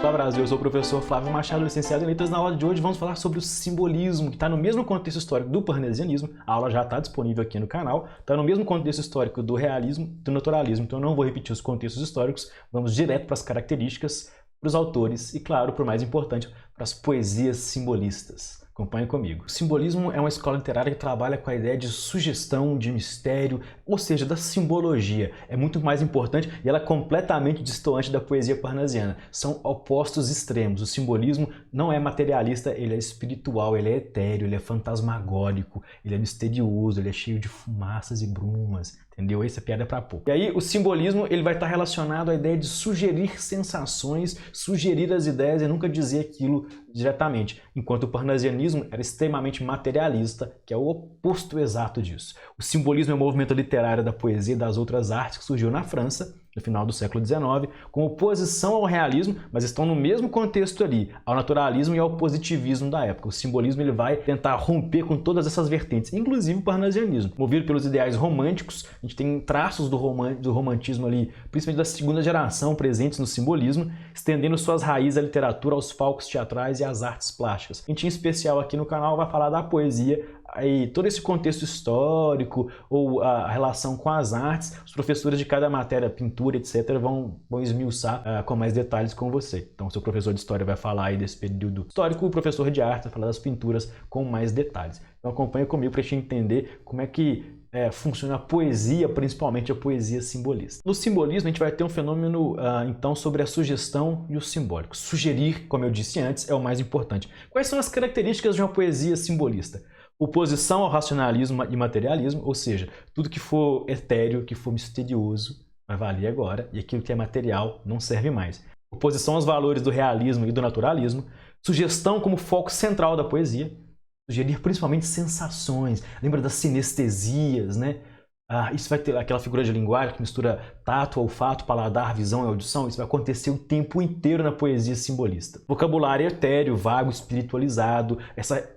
Olá Brasil, eu sou o professor Flávio Machado, licenciado em Letras. Na aula de hoje vamos falar sobre o simbolismo, que está no mesmo contexto histórico do parnasianismo. A aula já está disponível aqui no canal. Está no mesmo contexto histórico do realismo e do naturalismo, então eu não vou repetir os contextos históricos. Vamos direto para as características, para os autores e, claro, para o mais importante, para as poesias simbolistas. Acompanhe comigo. O simbolismo é uma escola literária que trabalha com a ideia de sugestão, de mistério, ou seja, da simbologia. É muito mais importante e ela é completamente distoante da poesia parnasiana. São opostos extremos. O simbolismo não é materialista, ele é espiritual, ele é etéreo, ele é fantasmagórico, ele é misterioso, ele é cheio de fumaças e brumas. Entendeu? Essa piada é para pouco. E aí o simbolismo ele vai estar relacionado à ideia de sugerir sensações, sugerir as ideias e nunca dizer aquilo diretamente. Enquanto o parnasianismo era extremamente materialista, que é o oposto exato disso. O simbolismo é um movimento literário da poesia e das outras artes que surgiu na França, no final do século XIX, com oposição ao realismo, mas estão no mesmo contexto ali, ao naturalismo e ao positivismo da época. O simbolismo ele vai tentar romper com todas essas vertentes, inclusive o parnasianismo. Movido pelos ideais românticos, a gente tem traços do romantismo ali, principalmente da segunda geração, presentes no simbolismo, estendendo suas raízes à literatura, aos palcos teatrais e às artes plásticas. A gente, em especial aqui no canal, vai falar da poesia, aí todo esse contexto histórico ou a relação com as artes, os professores de cada matéria, pintura, etc., vão esmiuçar com mais detalhes com você. Então, o seu professor de história vai falar aí desse período histórico, o professor de arte vai falar das pinturas com mais detalhes. Então, acompanha comigo para a gente entender como é que funciona a poesia, principalmente a poesia simbolista. No simbolismo, a gente vai ter um fenômeno, então, sobre a sugestão e o simbólico. Sugerir, como eu disse antes, é o mais importante. Quais são as características de uma poesia simbolista? Oposição ao racionalismo e materialismo, ou seja, tudo que for etéreo, que for misterioso, vai valer agora, e aquilo que é material não serve mais. Oposição aos valores do realismo e do naturalismo. Sugestão como foco central da poesia. Sugerir principalmente sensações. Lembra das sinestesias, né? Isso vai ter aquela figura de linguagem que mistura tato, olfato, paladar, visão e audição. Isso vai acontecer o tempo inteiro na poesia simbolista. Vocabulário etéreo, vago, espiritualizado,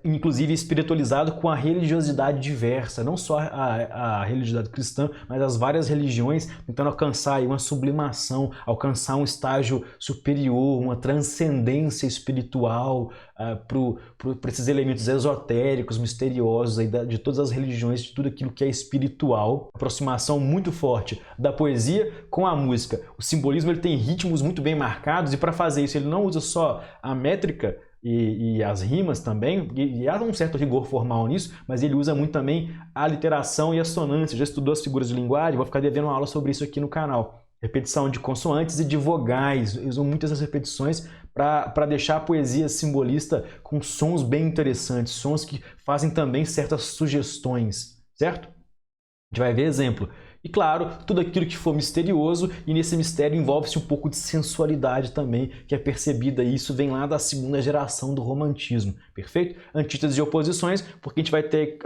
inclusive espiritualizado com a religiosidade diversa, não só a religiosidade cristã, mas as várias religiões tentando alcançar aí uma sublimação, alcançar um estágio superior, uma transcendência espiritual para esses elementos esotéricos, misteriosos aí de todas as religiões, de tudo aquilo que é espiritual. Aproximação muito forte da poesia com a música. O simbolismo ele tem ritmos muito bem marcados e para fazer isso ele não usa só a métrica e as rimas também, e há um certo rigor formal nisso, mas ele usa muito também a literação e a sonância. Já estudou as figuras de linguagem? Vou ficar devendo uma aula sobre isso aqui no canal. Repetição de consoantes e de vogais. Usam muitas essas repetições para deixar a poesia simbolista com sons bem interessantes, sons que fazem também certas sugestões, certo? A gente vai ver exemplo. E claro, tudo aquilo que for misterioso, e nesse mistério envolve-se um pouco de sensualidade também, que é percebida, e isso vem lá da segunda geração do romantismo, perfeito? Antíteses e oposições, porque a gente vai ter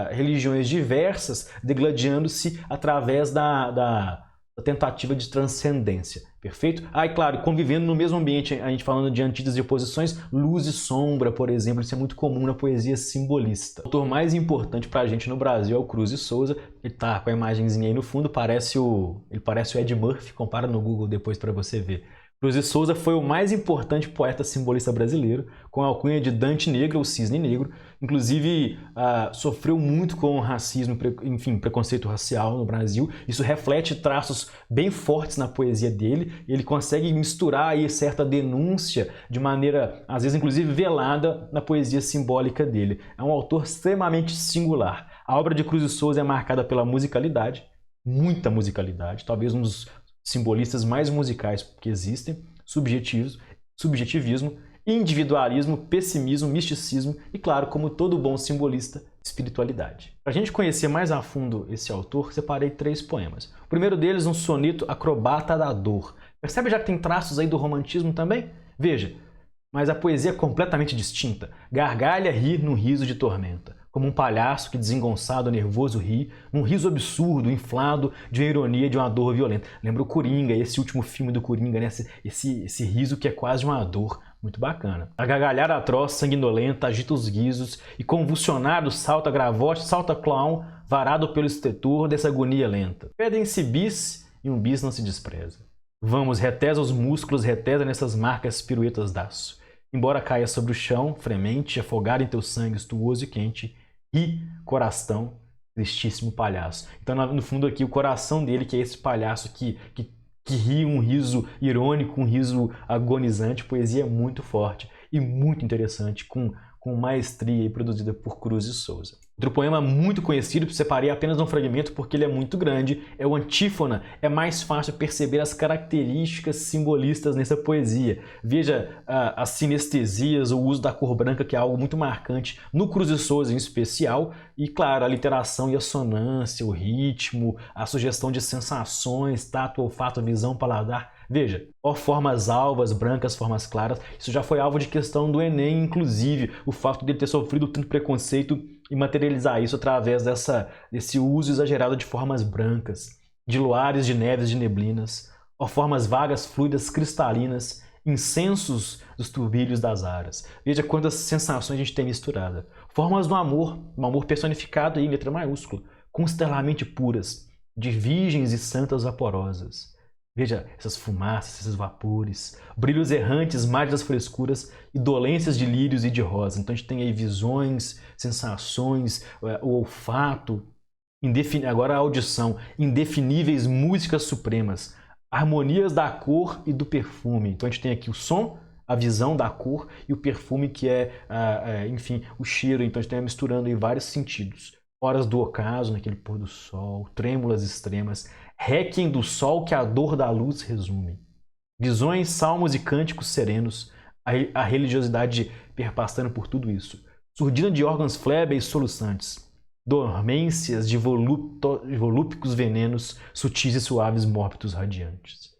religiões diversas degladiando-se através da tentativa de transcendência, perfeito? E claro, convivendo no mesmo ambiente, a gente falando de antíteses e oposições, luz e sombra, por exemplo, isso é muito comum na poesia simbolista. O autor mais importante pra gente no Brasil é o Cruz de Souza, ele tá com a imagenzinha aí no fundo, ele parece o Ed Murphy, compara no Google depois para você ver. Cruz de Souza foi o mais importante poeta simbolista brasileiro, com a alcunha de Dante Negro, ou Cisne Negro. Inclusive, sofreu muito com o racismo, enfim, preconceito racial no Brasil. Isso reflete traços bem fortes na poesia dele. Ele consegue misturar aí certa denúncia de maneira, às vezes, inclusive velada na poesia simbólica dele. É um autor extremamente singular. A obra de Cruz de Souza é marcada pela musicalidade, muita musicalidade, talvez um dos simbolistas mais musicais que existem, subjetivismo, individualismo, pessimismo, misticismo e, claro, como todo bom simbolista, espiritualidade. Para a gente conhecer mais a fundo esse autor, separei 3 poemas. O primeiro deles, um soneto Acrobata da Dor. Percebe já que tem traços aí do romantismo também? Veja, mas a poesia é completamente distinta. Gargalha ri num riso de tormenta, como um palhaço que desengonçado, nervoso ri, num riso absurdo, inflado de uma ironia, de uma dor violenta. Lembra o Coringa, esse último filme do Coringa, né? Esse riso que é quase uma dor. Muito bacana. A gargalhada atroz, sanguinolenta, agita os guizos e convulsionado salta gravote, salta clown, varado pelo estetor dessa agonia lenta. Pedem-se bis e um bis não se despreza. Vamos, retesa os músculos, retesa nessas marcas piruetas d'áço. Embora caia sobre o chão, fremente, afogado em teu sangue estuoso e quente, ri, coração, tristíssimo palhaço. Então, no fundo aqui, o coração dele, que é esse palhaço que ri, um riso irônico, um riso agonizante. Poesia muito forte e muito interessante, com maestria, produzida por Cruz e Souza. Outro poema muito conhecido, separei apenas um fragmento porque ele é muito grande, é o Antífona. É mais fácil perceber as características simbolistas nessa poesia. Veja as sinestesias, o uso da cor branca, que é algo muito marcante no Cruz e Souza em especial, e claro, a literação e a sonância, o ritmo, a sugestão de sensações, tato, olfato, visão, paladar. Veja, ó, formas alvas, brancas, formas claras. Isso já foi alvo de questão do Enem, inclusive, o fato de ele ter sofrido tanto preconceito e materializar isso através desse uso exagerado de formas brancas, de luares, de neves, de neblinas, ó, formas vagas, fluidas, cristalinas, incensos dos turbilhos das aras. Veja quantas sensações a gente tem misturada. Formas do amor, um amor personificado em letra maiúscula, constelamente puras, de virgens e santas vaporosas. Veja essas fumaças, esses vapores, brilhos errantes, mares das frescuras e dolências de lírios e de rosa. Então a gente tem aí visões, sensações, o olfato, agora a audição, indefiníveis músicas supremas, harmonias da cor e do perfume. Então a gente tem aqui o som, a visão da cor e o perfume, que enfim, o cheiro. Então a gente está misturando aí vários sentidos. Horas do ocaso, naquele pôr do sol, trêmulas extremas, réquiem do sol que a dor da luz resume. Visões, salmos e cânticos serenos, a religiosidade perpassando por tudo isso. Surdina de órgãos flébeis soluçantes, dormências de volúpicos venenos, sutis e suaves mórbidos radiantes.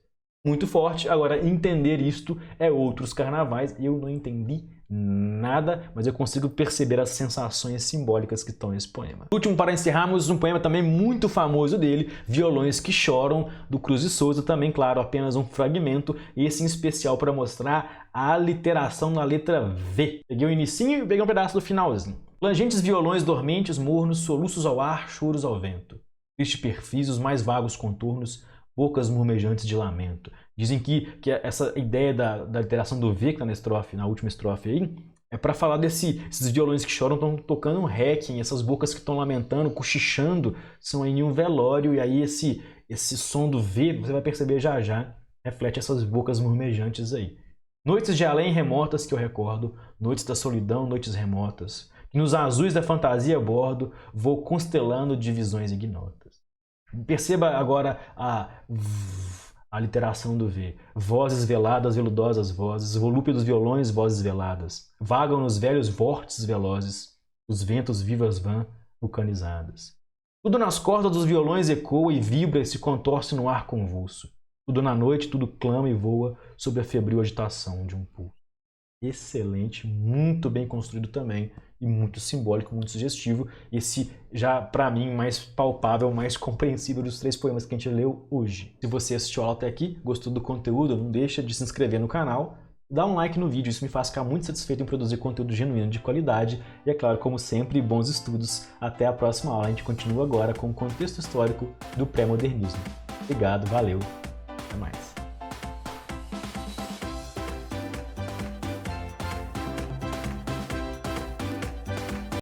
Muito forte. Agora, entender isto é outros carnavais. Eu não entendi nada, mas eu consigo perceber as sensações simbólicas que estão nesse poema. Último, para encerrarmos, um poema também muito famoso dele, Violões que Choram, do Cruz e Souza, também, claro, apenas um fragmento, esse em especial para mostrar a aliteração na letra V. Peguei o inicinho e peguei um pedaço do finalzinho. Plangentes violões dormentes, mornos, soluços ao ar, choros ao vento. Triste perfis, os mais vagos contornos, bocas murmejantes de lamento. Dizem que essa ideia da literação do V, que está na estrofe, na última estrofe aí, é para falar esses violões que choram, estão tocando um requiem, essas bocas que estão lamentando, cochichando, são aí em um velório, e aí esse som do V, você vai perceber já já, reflete essas bocas murmejantes aí. Noites de além remotas que eu recordo, noites da solidão, noites remotas, que nos azuis da fantasia bordo, vou constelando de visões ignotas. Perceba agora a literação do V. Vozes veladas, veludosas vozes, volúpia dos violões, vozes veladas. Vagam nos velhos vórtices velozes, os ventos vivas vã, vulcanizadas. Tudo nas cordas dos violões ecoa e vibra e se contorce no ar convulso. Tudo na noite, tudo clama e voa sob a febril agitação de um pulso. Excelente, muito bem construído também e muito simbólico, muito sugestivo. Esse já, para mim, mais palpável, mais compreensível dos três poemas que a gente leu hoje. Se você assistiu a aula até aqui, gostou do conteúdo, não deixa de se inscrever no canal, dá um like no vídeo, isso me faz ficar muito satisfeito em produzir conteúdo genuíno de qualidade. E é claro, como sempre, bons estudos. Até a próxima aula, a gente continua agora com o contexto histórico do pré-modernismo. Obrigado, valeu, até mais.